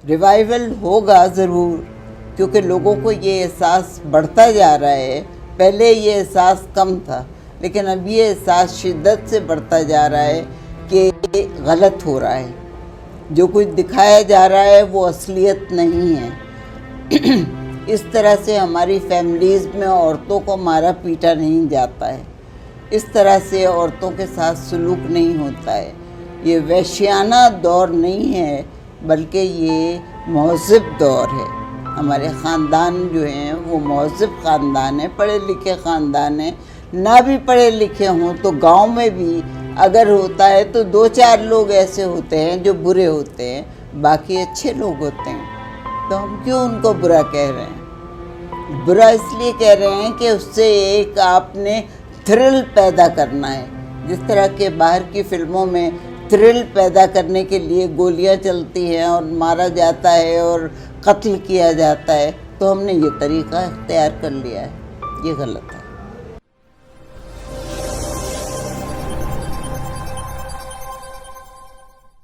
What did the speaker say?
Revival ہوگا ضرور، کیونکہ لوگوں کو یہ احساس بڑھتا جا رہا ہے. پہلے یہ احساس کم تھا، لیکن اب یہ احساس شدت سے بڑھتا جا رہا ہے کہ غلط ہو رہا ہے. جو کچھ دکھایا جا رہا ہے وہ اصلیت نہیں ہے. اس طرح سے ہماری فیملیز میں عورتوں کو مارا پیٹا نہیں جاتا ہے، اس طرح سے عورتوں کے ساتھ سلوک نہیں ہوتا ہے. یہ وحشیانہ دور نہیں ہے، بلکہ یہ مہذب دور ہے. ہمارے خاندان جو ہیں وہ مہذب خاندان ہیں، پڑھے لکھے خاندان ہیں. نہ بھی پڑھے لکھے ہوں تو گاؤں میں بھی اگر ہوتا ہے تو 2-4 لوگ ایسے ہوتے ہیں جو برے ہوتے ہیں، باقی اچھے لوگ ہوتے ہیں. تو ہم کیوں ان کو برا کہہ رہے ہیں؟ برا اس لیے کہہ رہے ہیں کہ اس سے ایک آپ نے تھرل پیدا کرنا ہے. جس طرح کے باہر کی فلموں میں تھرل پیدا کرنے کے لیے گولیاں چلتی ہیں اور مارا جاتا ہے اور قتل کیا جاتا ہے، تو ہم نے یہ طریقہ اختیار کر لیا ہے. یہ غلط ہے.